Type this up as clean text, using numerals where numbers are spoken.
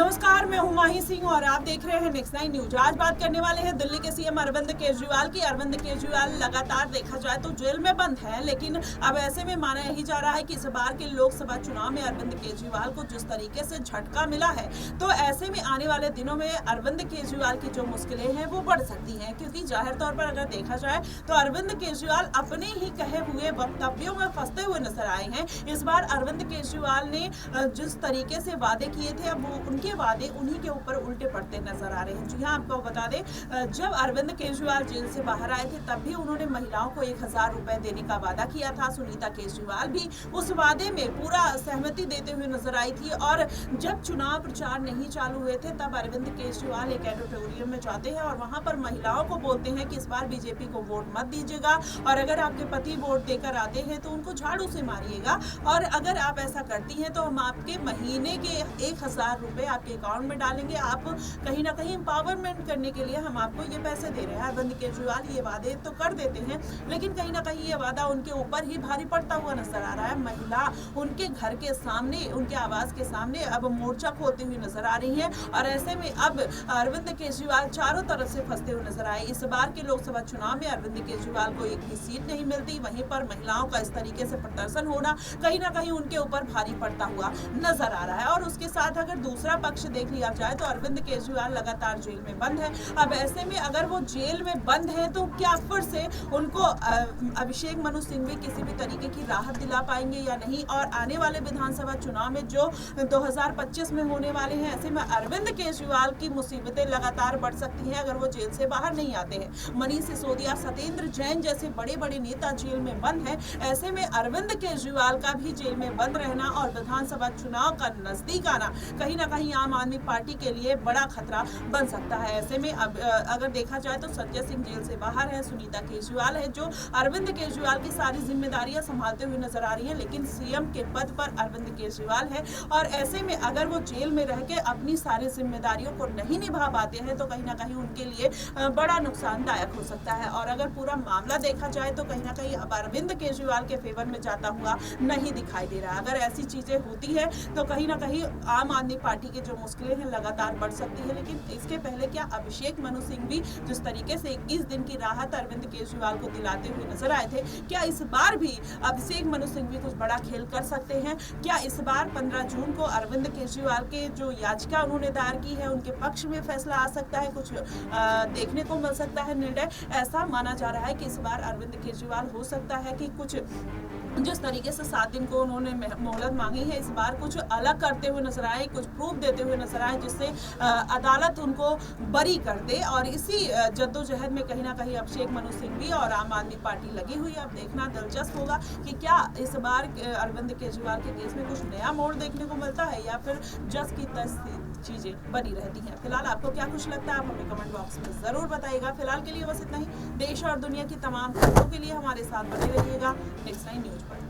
नमस्कार, मैं हूं माही सिंह और आप देख रहे हैं नेक्स्ट 9 न्यूज। आज बात करने वाले हैं दिल्ली के सीएम अरविंद केजरीवाल की। अरविंद केजरीवाल लगातार देखा जाए तो जेल में बंद है, लेकिन अब ऐसे में माना यही जा रहा है कि इस बार के लोकसभा चुनाव में अरविंद केजरीवाल को जिस तरीके से झटका मिला है, तो ऐसे में आने वाले दिनों में अरविंद केजरीवाल की जो मुश्किलें हैं वो बढ़ सकती हैं। क्योंकि जाहिर तौर पर अगर देखा जाए तो अरविंद केजरीवाल अपने ही कहे हुए वक्तव्यों में फंसते हुए नजर आए हैं। इस बार अरविंद केजरीवाल ने जिस तरीके से वादे किए थे, अब वो उनके वादे उन्हीं के ऊपर उल्टे पड़ते नजर आ रहे हैं। जी हाँ, आपको बता दें, जब अरविंद केजरीवाल जेल से बाहर आए थे तब भी उन्होंने महिलाओं को 1000 रुपए देने का वादा किया था। सुनीता केजरीवाल भी उस वादे में पूरा सहमति देते हुए नजर आई थी। और जब चुनाव प्रचार नहीं चालू हुए थे तब अरविंद केजरीवाल एक एडिटोरियम में जाते हैं और वहां पर महिलाओं को बोलते हैं कि इस बार बीजेपी को वोट मत दीजिएगा, और अगर आपके पति वोट देकर आते हैं तो उनको झाड़ू से मारिएगा, और अगर आप ऐसा करती हैं तो हम आपके महीने के 1000 रुपए आपके अकाउंट में डालेंगे। आप कहीं ना कहीं एम्पावरमेंट करने के लिए हम आपको ये पैसे दे रहे हैं। अरविंद केजरीवाल ये वादे तो कर देते हैं, लेकिन कहीं ना कहीं ये वादा उनके ऊपर ही भारी पड़ता हुआ नजर आ रहा है। महिला उनके घर के सामने, उनके आवास के सामने अब मोर्चा खोलती हुई नजर आ रही है, और ऐसे में अब अरविंद केजरीवाल चारों तरफ से फंसते हुए नजर आए। इस बार के लोकसभा चुनाव में अरविंद केजरीवाल को एक भी सीट नहीं मिलती, वहीं पर महिलाओं का इस तरीके से प्रदर्शन होना कहीं ना कहीं उनके ऊपर भारी पड़ता हुआ नजर आ रहा है। और उसके साथ अगर दूसरा पक्ष देख लिया जाए तो अरविंद केजरीवाल लगातार जेल में बंद है। अब ऐसे में अगर वो जेल में बंद है तो क्या फिर से उनको अभिषेक मनु सिंघवी किसी भी तरीके की राहत दिला पाएंगे या नहीं? और आने वाले विधानसभा चुनाव में जो 2025 में होने वाले हैं, ऐसे में अरविंद केजरीवाल की मुसीबतें लगातार बढ़ सकती हैं अगर वो जेल से बाहर नहीं आते हैं। मनीष सिसोदिया, सत्येंद्र जैन जैसे बड़े बड़े नेता जेल में बंद हैं। ऐसे में अरविंद केजरीवाल का भी जेल में बंद रहना और विधानसभा चुनाव का नजदीक आना कहीं ना कहीं आम आदमी पार्टी के लिए बड़ा खतरा बन सकता है। ऐसे में अब अगर देखा जाए तो संजय सिंह जेल से बाहर है, सुनीता केजरीवाल है जो अरविंद केजरीवाल की सारी जिम्मेदारियां संभालते हुए नजर आ रही हैं, लेकिन सीएम के पद पर अरविंद केजरीवाल है। और ऐसे में अगर वो जेल में रह के अपनी सारी जिम्मेदारियों को नहीं निभा पाते हैं तो कहीं ना कहीं उनके लिए बड़ा नुकसानदायक हो सकता है। और अगर पूरा मामला देखा जाए तो कहीं ना कहीं अब अरविंद केजरीवाल के फेवर में जाता हुआ नहीं दिखाई दे रहा। अगर ऐसी चीजें होती है तो कहीं ना कहीं आम आदमी पार्टी की जो मुश्किलें हैं लगातार बढ़ सकती है। लेकिन इसके पहले क्या अभिषेक मनु सिंघवी जिस तरीके से 21 दिन की राहत अरविंद केजरीवाल को दिलाते हुए नजर आए थे, क्या इस बार भी अभिषेक मनु सिंघवी कुछ बड़ा खेल कर सकते हैं? क्या इस बार 15 जून को अरविंद केजरीवाल के जो याचिका उन्होंने दायर की है उनके पक्ष में फैसला आ सकता है, कुछ देखने को मिल सकता है निर्णय? ऐसा माना जा रहा है कि इस बार अरविंद केजरीवाल हो सकता है कि कुछ जिस तरीके से 7 दिन को उन्होंने मोहलत मांगी है, इस बार कुछ अलग करते हुए नजर आए, कुछ प्रूफ देते हुए नजर आए जिससे अदालत उनको बरी कर दे। और इसी जद्दोजहद में कहीं ना कहीं अभिषेक मनु सिंघवी और आम आदमी पार्टी लगी हुई है। अब देखना दिलचस्प होगा कि क्या इस बार अरविंद केजरीवाल के केस में कुछ नया मोड़ देखने को मिलता है या फिर जस की तस चीजें बनी रहती हैं। फिलहाल आपको क्या कुछ लगता है आप हमें कमेंट बॉक्स में जरूर बताइएगा। फिलहाल के लिए बस इतना ही। देश और दुनिया की तमाम खबरों के लिए हमारे साथ बने रहिएगा नेक्स्ट 9 न्यूज पर।